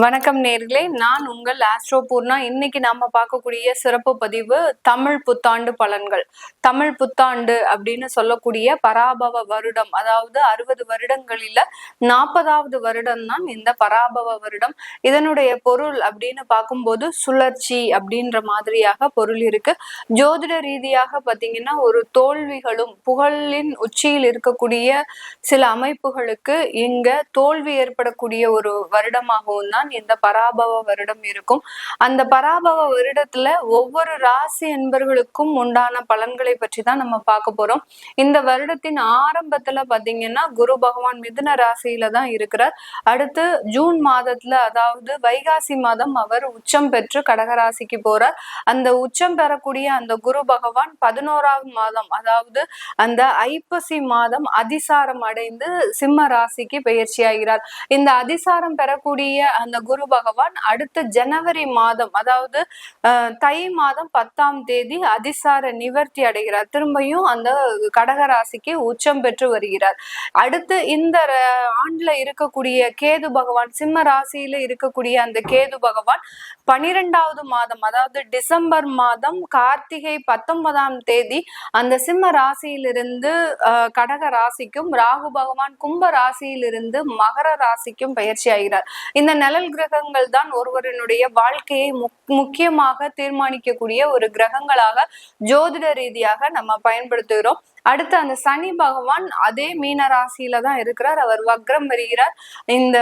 வணக்கம் நேர்களே, நான் உங்கள் ஆஸ்ட்ரோ பூர்ணா. இன்னைக்கு நாம பார்க்கக்கூடிய சிறப்பு பதிவு தமிழ் புத்தாண்டு பலன்கள். தமிழ் புத்தாண்டு அப்படின்னு சொல்லக்கூடிய பராபவ வருடம், அதாவது 60 வருடங்களில 40வது வருடம் தான் இந்த பராபவ வருடம். இதனுடைய பொருள் அப்படின்னு பார்க்கும்போது சுழற்சி அப்படின்ற மாதிரியாக பொருள் இருக்கு. ஜோதிட ரீதியாக பார்த்தீங்கன்னா ஒரு தோல்விகளும் புகழின் உச்சியில் இருக்கக்கூடிய சில அமைப்புகளுக்கு இங்க தோல்வி ஏற்படக்கூடிய ஒரு வருடமாகவும் தான் இந்த பராபவ வருடம் இருக்கும். அந்த பராபவ வருடத்துல ஒவ்வொரு ராசி என்பர்களுக்கும் உண்டான பலன்களை பற்றி தான் நம்ம பார்க்க போறோம். இந்த வருடத்தின் ஆரம்பத்துல பாத்தீங்கன்னா குரு பகவான் மிதுன ராசியில தான் இருக்கிறார். அடுத்து ஜூன் மாதத்துல, அதாவது வைகாசி மாதம் அவர் உச்சம் பெற்று கடகராசிக்கு போறார். அந்த உச்சம் பெறக்கூடிய அந்த குரு பகவான் 11வது மாதம், அதாவது அந்த ஐப்பசி மாதம் அதிசாரம் அடைந்து சிம்ம ராசிக்கு பெயர்ச்சி ஆகிறார். இந்த அதிசாரம் பெறக்கூடிய அந்த குரு பகவான் அடுத்த ஜனவரி மாதம், அதாவது தை மாதம் 10ஆம் தேதி அதிசார நிவர்த்தி அடைகிறார். திரும்பியும் அந்த கடகராசிக்கு உச்சம் பெற்று வருகிறார். அடுத்து இந்த ஆண்டுல இருக்கக்கூடிய கேது பகவான், சிம்ம ராசியில இருக்கக்கூடிய அந்த கேது பகவான் 12வது மாதம், அதாவது டிசம்பர் மாதம் கார்த்திகை 19ஆம் தேதி அந்த சிம்ம ராசியிலிருந்து கடக ராசிக்கும், ராகு பகவான் கும்ப ராசியிலிருந்து மகர ராசிக்கும் பயிற்சி ஆகிறார். இந்த நிழல் கிரகங்கள் தான் ஒருவரினுடைய வாழ்க்கையை முக்கியமாக தீர்மானிக்கக்கூடிய ஒரு கிரகங்களாக ஜோதிட ரீதியாக நம்ம பயன்படுத்துகிறோம். அடுத்து அந்த சனி பகவான் அதே மீன ராசியில தான் இருக்கிறார். அவர் வக்ரம் வருகிறார். இந்த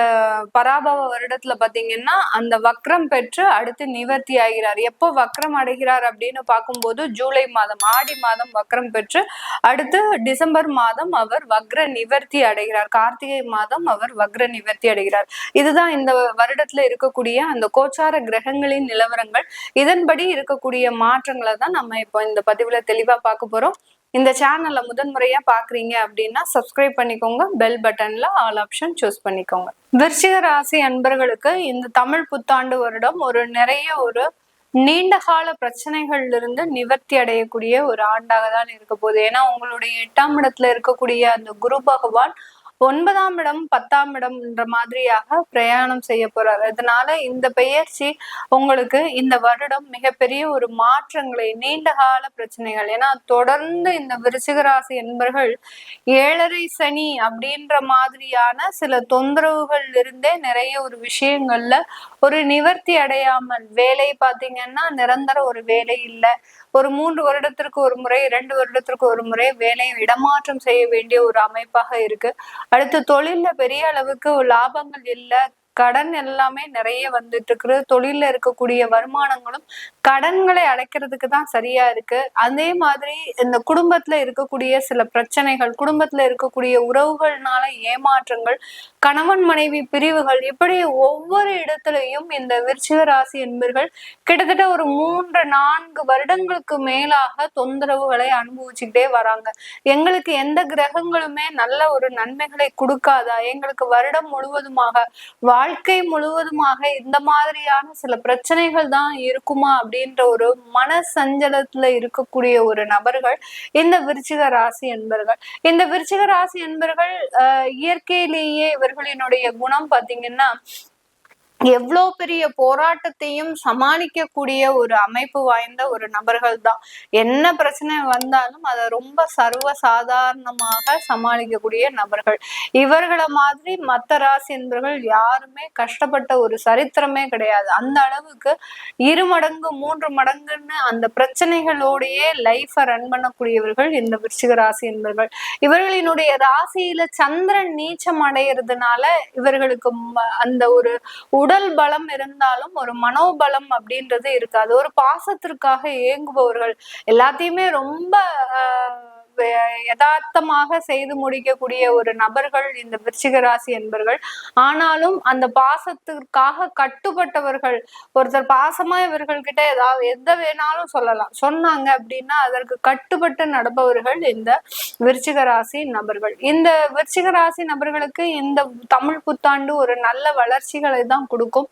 பராபவ வருடத்துல பாத்தீங்கன்னா அந்த வக்ரம் பெற்று அடுத்து நிவர்த்தி ஆகிறார். எப்போ வக்ரம் அடைகிறார் அப்படின்னு பார்க்கும்போது ஜூலை மாதம், ஆடி மாதம் வக்ரம் பெற்று அடுத்து டிசம்பர் மாதம் அவர் வக்ர நிவர்த்தி அடைகிறார். கார்த்திகை மாதம் அவர் வக்ர நிவர்த்தி அடைகிறார். இதுதான் இந்த வருடத்துல இருக்கக்கூடிய அந்த கோச்சார கிரகங்களின் நிலவரங்கள். இதன்படி இருக்கக்கூடிய மாற்றங்களை தான் நம்ம இப்போ இந்த பதிவுல தெளிவா பார்க்க போறோம். இந்த சேனல்ல முதன்முறையா பாக்குறீங்க அப்படின்னா சப்ஸ்கிரைப் பண்ணிக்கோங்க. பெல் பட்டன்ல ஆல் ஆப்ஷன் சூஸ் பண்ணிக்கோங்க. விருச்சிக ராசி அன்பர்களுக்கு இந்த தமிழ் புத்தாண்டு வருடம் நிறைய நீண்ட கால பிரச்சனைகள்ல இருந்து நிவர்த்தி அடையக்கூடிய ஒரு ஆண்டாக தான் இருக்க போகுது. ஏன்னா உங்களுடைய 8ஆம் இடத்துல இருக்கக்கூடிய அந்த குரு பகவான் 9ஆம் இடம் 10ஆம் இடம்ன்ற மாதிரியாக பிரயாணம் செய்ய போறாரு. அதனால இந்த பெயர்ச்சி உங்களுக்கு இந்த வருடம் மிகப்பெரிய ஒரு மாற்றங்களை, நீண்ட கால பிரச்சனைகள், ஏன்னா தொடர்ந்து இந்த விருச்சிக ராசி என்பர்கள் 7.5 சனி அப்படின்ற மாதிரியான சில தொந்தரவுகள் இருந்தே நிறைய ஒரு விஷயங்கள்ல ஒரு நிவர்த்தி அடையாமல், வேலை பாத்தீங்கன்னா நிரந்தர ஒரு வேலை இல்லை, ஒரு 3 வருடத்திற்கு ஒரு முறை, 2 வருடத்திற்கு ஒரு முறை வேலையை இடமாற்றம் செய்ய வேண்டிய ஒரு அமைப்பாக இருக்கு. அடுத்து தொழில்ல பெரிய அளவுக்கு லாபங்கள் இல்லை, கடன் எல்லாமே நிறைய வந்துட்டு இருக்கு. தொழில இருக்கக்கூடிய வருமானங்களும் கடன்களை அடைக்கிறதுக்கு தான் சரியா இருக்கு. அதே மாதிரி இந்த குடும்பத்துல இருக்கக்கூடிய சில பிரச்சனைகள், குடும்பத்துல இருக்கக்கூடிய உறவுகள்னால ஏமாற்றங்கள், கணவன் மனைவி பிரிவுகள், இப்படி ஒவ்வொரு இடத்துலையும் இந்த விருச்சிக ராசி என்பர்கள் கிட்டத்தட்ட ஒரு 3-4 வருடங்களுக்கு மேலாக தொந்தரவுகளை அனுபவிச்சுக்கிட்டே வராங்க. எங்களுக்கு எந்த கிரகங்களுமே நல்ல ஒரு நன்மைகளை கொடுக்காதா, எங்களுக்கு வருடம் முழுவதுமாக, வாழ்க்கை முழுவதுமாக இந்த மாதிரியான சில பிரச்சனைகள் தான் இருக்குமா அப்படின்ற ஒரு மன சஞ்சலத்துல இருக்கக்கூடிய ஒரு நபர்கள் இந்த விருச்சிக ராசி என்பர்கள். இந்த விருச்சிக ராசி என்பர்கள் இயற்கையிலேயே இவர்களினுடைய குணம் பாத்தீங்கன்னா எவ்வளோ பெரிய போராட்டத்தையும் சமாளிக்கக்கூடிய ஒரு அமைப்பு வாய்ந்த ஒரு நபர்கள் தான். என்ன பிரச்சனை வந்தாலும் அதை ரொம்ப சர்வ சாதாரணமாக சமாளிக்கக்கூடிய நபர்கள். இவர்களை மாதிரி மற்ற ராசி என்பர்கள் யாருமே கஷ்டப்பட்ட ஒரு சரித்திரமே கிடையாது. அந்த அளவுக்கு 2 மடங்கு 3 மடங்குன்னு அந்த பிரச்சனைகளோடையே லைஃபை ரன் பண்ணக்கூடியவர்கள் இந்த விருச்சிக ராசி என்பர்கள். இவர்களினுடைய ராசியில சந்திரன் நீச்சம் அடைகிறதுனால இவர்களுக்கு அந்த ஒரு உடல் பலம் இருந்தாலும் ஒரு மனோபலம் அப்படின்றது இருக்காது. ஒரு பாசத்திற்காக ஏங்குபவர்கள், எல்லாத்தையுமே ரொம்ப யதார்த்தமாக செய்து முடிக்கக்கூடிய ஒரு நபர்கள் இந்த விருச்சிக ராசி என்பர்கள். ஆனாலும் அந்த பாசத்திற்காக கட்டுப்பட்டவர்கள். ஒருத்தர் பாசமா இவர்கள்கிட்ட எதை வேணாலும் சொல்லலாம், சொன்னாங்க அப்படின்னா அதற்கு கட்டுப்பட்டு நடப்பவர்கள் இந்த விருச்சிக ராசி நபர்கள். இந்த விருச்சிக ராசி நபர்களுக்கு இந்த தமிழ் புத்தாண்டு ஒரு நல்ல வளர்ச்சிகளை தான் கொடுக்கும்.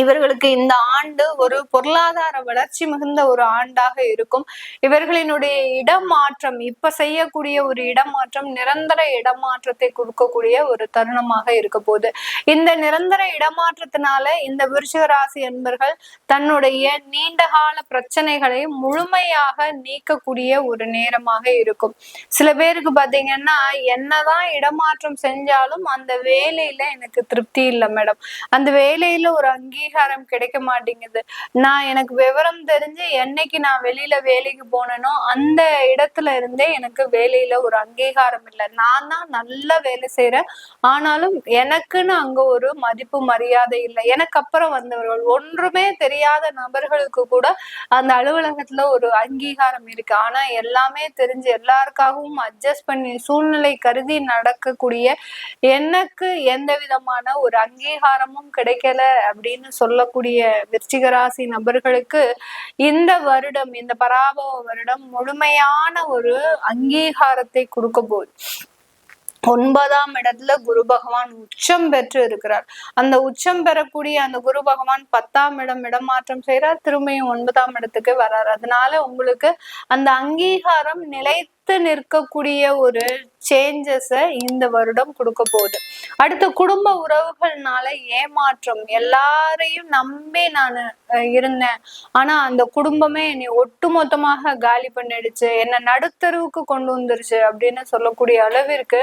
இவர்களுக்கு இந்த ஆண்டு ஒரு பொருளாதார வளர்ச்சி மிகுந்த ஒரு ஆண்டாக இருக்கும். இவர்களினுடைய இடமாற்றம், இப்ப செய்யக்கூடிய ஒரு இடமாற்றம் நிரந்தர இடமாற்றத்தை கொடுக்கக்கூடிய ஒரு தருணமாக இருக்க போகுது. இந்த நிரந்தர இடமாற்றத்தினால இந்த விருச்சிக ராசி என்பர்கள் தன்னுடைய நீண்டகால பிரச்சனைகளை முழுமையாக நீக்கக்கூடிய ஒரு நேரமாக இருக்கும். சில பேருக்கு பாத்தீங்கன்னா, என்னதான் இடமாற்றம் செஞ்சாலும் அந்த வேலையில எனக்கு திருப்தி இல்லை மேடம், அந்த வேலையில ஒரு அங்கீகாரம் கிடைக்க மாட்டேங்குது, நான் எனக்கு விவரம் தெரிஞ்சு என்னைக்கு நான் வெளியில வேலைக்கு போனேனோ அந்த இடத்துல இருந்தே எனக்கு வேலையில ஒரு அங்கீகாரம் இல்லை, நான் தான் நல்லா வேலை செய்யறேன், ஆனாலும் எனக்குன்னு அங்க ஒரு மதிப்பு மரியாதை இல்லை, எனக்கு அப்புறம் வந்தவர்கள் ஒன்றுமே தெரியாத நபர்களுக்கு கூட அந்த அலுவலகத்துல ஒரு அங்கீகாரம் இருக்கு, ஆனா எல்லாமே தெரிஞ்சு எல்லாருக்காகவும் அட்ஜஸ்ட் பண்ணி சூழ்நிலை கருதி நடக்கக்கூடிய எனக்கு எந்த விதமான ஒரு அங்கீகாரமும் கிடைக்கல அப்படின்னு சொல்லக்கூடிய விருச்சிக ராசி நபர்களுக்கு இந்த வருடம், இந்த பராபவ வருடம் முழுமையான ஒரு அங்கீகாரத்தை கொடுக்க போகுது. 9ஆம் இடத்துல குரு பகவான் உச்சம் பெற்று இருக்கிறார். அந்த உச்சம் பெறக்கூடிய அந்த குரு பகவான் 10ஆம் இடமாற்றம் செய்யறார், திரும்பியும் 9ஆம் இடத்துக்கு வர்றார். அதனால உங்களுக்கு அந்த அங்கீகாரம் நிலைத்து நிற்கக்கூடிய ஒரு சேஞ்சஸ இந்த வருடம் கொடுக்க போகுது. அடுத்து குடும்ப உறவுகள்னால ஏமாற்றம், எல்லாரையும் நம்பி நான் இருந்தேன், ஆனா அந்த குடும்பமே என்னை ஒட்டுமொத்தமாக காலி பண்ணிடுச்சு, என்ன நடுத்தருவுக்கு கொண்டு வந்துருச்சு அப்படின்னு சொல்லக்கூடிய அளவிற்கு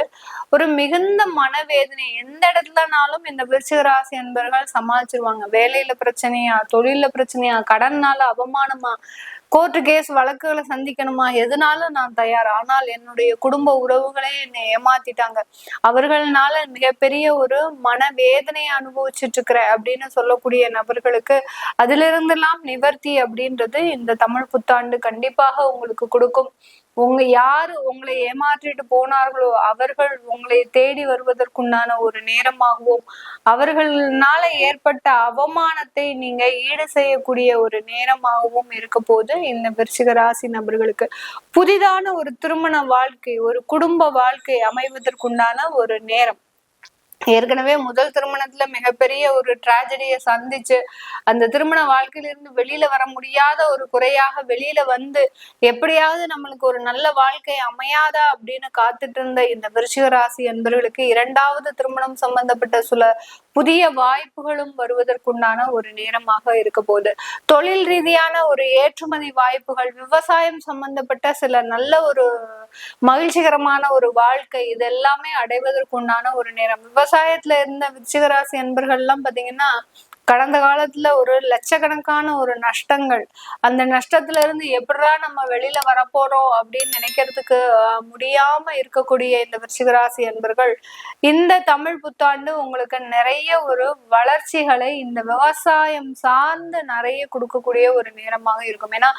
ஒரு மிகுந்த மனவேதனை எந்த இடத்துலனாலும் இந்த விருச்சிக ராசி என்பவர்கள் சமாளிச்சிருவாங்க. வேலையில பிரச்சனையா, தொழில பிரச்சனையா, கடன்னால அவமானமா, கோர்ட்டு கேஸ் வழக்குகளை சந்திக்கணுமா, எதுனாலும் நான் தயார், ஆனால் என்னுடைய குடும்ப உறவுகளே என்னை ஏமாத்திட்டாங்க, அவர்களால மிகப்பெரிய ஒரு மனவேதனையை அனுபவிச்சுட்டு இருக்கிற அப்படின்னு சொல்லக்கூடிய நபர்களுக்கு அதிலிருந்தெல்லாம் நிவர்த்தி அப்படின்றது இந்த தமிழ் புத்தாண்டு கண்டிப்பாக உங்களுக்கு கொடுக்கும். யாரு உங்களை ஏமாற்றிட்டு போனார்களோ அவர்கள் உங்களை தேடி வருவதற்குண்டான ஒரு நேரமாகவும், அவர்களால ஏற்பட்ட அவமானத்தை நீங்க ஈடு செய்யக்கூடிய ஒரு நேரமாகவும் இருக்க போது இந்த விருச்சிக ராசி நபர்களுக்கு. புதிதான ஒரு திருமண வாழ்க்கை, ஒரு குடும்ப வாழ்க்கை அமைவதற்குண்டான ஒரு நேரம். ஏற்கனவே முதல் திருமணத்துல மிகப்பெரிய ஒரு டிராஜடியை சந்திச்சு அந்த திருமண வாழ்க்கையிலிருந்து வெளியில வர முடியாத ஒரு குறையாக வெளியில வந்து எப்படியாவது நம்மளுக்கு ஒரு நல்ல வாழ்க்கை அமையாதா அப்படின்னு காத்துட்டு இருந்த இந்த விருச்சிக ராசி என்பவர்களுக்கு 2வது திருமணம் சம்பந்தப்பட்ட சில புதிய வாய்ப்புகளும் வருவதற்குண்டான ஒரு நேரமாக இருக்க போகுது. தொழில் ரீதியான ஒரு ஏற்றுமதி வாய்ப்புகள், விவசாயம் சம்பந்தப்பட்ட சில நல்ல ஒரு மகிழ்ச்சிகரமான ஒரு வாழ்க்கை, இது எல்லாமே அடைவதற்குண்டான ஒரு நேரம். விவசாயத்துல இருந்த விருச்சிக ராசி என்பர்கள் எல்லாம் பாத்தீங்கன்னா கடந்த காலத்துல ஒரு லட்சக்கணக்கான ஒரு நஷ்டங்கள், அந்த நஷ்டத்துல இருந்து எப்படா நம்ம வெளியில வரப்போறோம் அப்படின்னு நினைக்கிறதுக்கு முடியாம இருக்கக்கூடிய இந்த விருச்சிக ராசி என்பர்கள் இந்த தமிழ் புத்தாண்டு உங்களுக்கு நிறைய ஒரு வளர்ச்சிகளை இந்த விவசாயம் சார்ந்து நிறைய கொடுக்கக்கூடிய ஒரு நேரமாக இருக்கும். ஏன்னா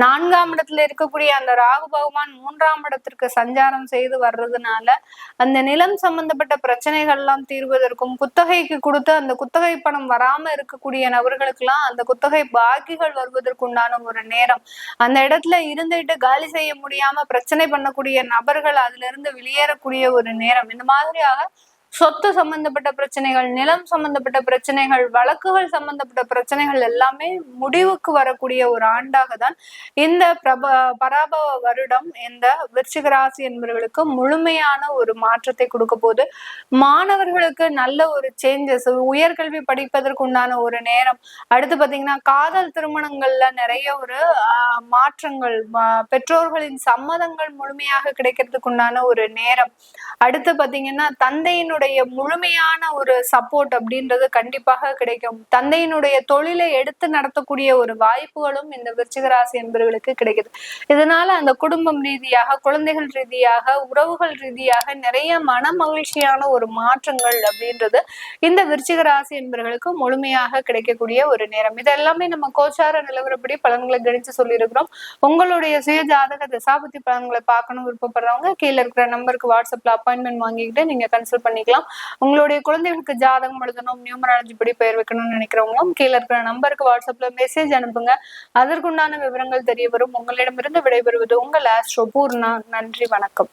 4ஆம் இடத்துல இருக்கக்கூடிய அந்த ராகு பகவான் 3ஆம் இடத்திற்கு சஞ்சாரம் செய்து வர்றதுனால அந்த நிலம் சம்பந்தப்பட்ட பிரச்சனைகள் எல்லாம் தீர்வதற்கும், குத்தகைக்கு கொடுத்து அந்த குத்தகை பணம் வராம இருக்கக்கூடிய நபர்களுக்கு எல்லாம் அந்த குத்தகை பாக்கிகள் வருவதற்குண்டான ஒரு நேரம். அந்த இடத்துல இருந்துட்டு காலி செய்ய முடியாம பிரச்சனை பண்ணக்கூடிய நபர்கள் அதுல இருந்து வெளியேறக்கூடிய ஒரு நேரம். இந்த மாதிரியாக சொத்து சம்பந்தப்பட்ட பிரச்சனைகள், நிலம் சம்பந்தப்பட்ட பிரச்சனைகள், வழக்குகள் சம்பந்தப்பட்ட பிரச்சனைகள் எல்லாமே முடிவுக்கு வரக்கூடிய ஒரு ஆண்டாக தான் இந்த பராபவ வருடம் இந்த விருச்சிக ராசி என்பவர்களுக்கு முழுமையான ஒரு மாற்றத்தை கொடுக்க போது. மாணவர்களுக்கு நல்ல ஒரு சேஞ்சஸ், உயர்கல்வி படிப்பதற்கு உண்டான ஒரு நேரம். அடுத்து பாத்தீங்கன்னா காதல் திருமணங்கள்ல நிறைய ஒரு மாற்றங்கள், பெற்றோர்களின் சம்மதங்கள் முழுமையாக கிடைக்கிறதுக்கு உண்டான ஒரு நேரம். அடுத்து பாத்தீங்கன்னா தந்தையினுடைய முழுமையான ஒரு சப்போர்ட் அப்படின்றது கண்டிப்பாக கிடைக்கும். தந்தையினுடைய தொழிலை எடுத்து நடத்தக்கூடிய ஒரு வாய்ப்புகளும் இந்த விருச்சிக ராசி என்பவர்களுக்கு கிடைக்குது. இதனால அந்த குடும்பம் ரீதியாக, குழந்தைகள் ரீதியாக, உறவுகள் ரீதியாக நிறைய மன மகிழ்ச்சியான ஒரு மாற்றங்கள் அப்படின்றது இந்த விருச்சிக ராசி என்பவர்களுக்கு முழுமையாக கிடைக்கக்கூடிய ஒரு நேரம். இதெல்லாமே நம்ம கோச்சார நிலவரப்படி பலன்களை கணிச்சு சொல்லியிருக்கிறோம். உங்களுடைய சுய ஜாதக தசாபதி பலன்களை பார்க்கணும் விருப்பப்படுறவங்க கீழே இருக்கிற நம்பருக்கு வாட்ஸ்அப்ல அப்பாயின்மெண்ட் வாங்கிக்கிட்டு நீங்க கன்சல்ட் பண்ணிக்கலாம். உங்களுடைய குழந்தைகளுக்கு ஜாதகம் எழுதணும், நியூமராலஜி படி பெயர் வைக்கணும்னு நினைக்கிறவங்களும் கீழே இருக்கிற நம்பருக்கு வாட்ஸ்அப்ல மெசேஜ் அனுப்புங்க. அதற்குண்டான விவரங்கள் தெரிய வரும். உங்களிடமிருந்து விடைபெறுவது உங்கள் ஆஸ்ட்ரோ பூர்ணா. நன்றி, வணக்கம்.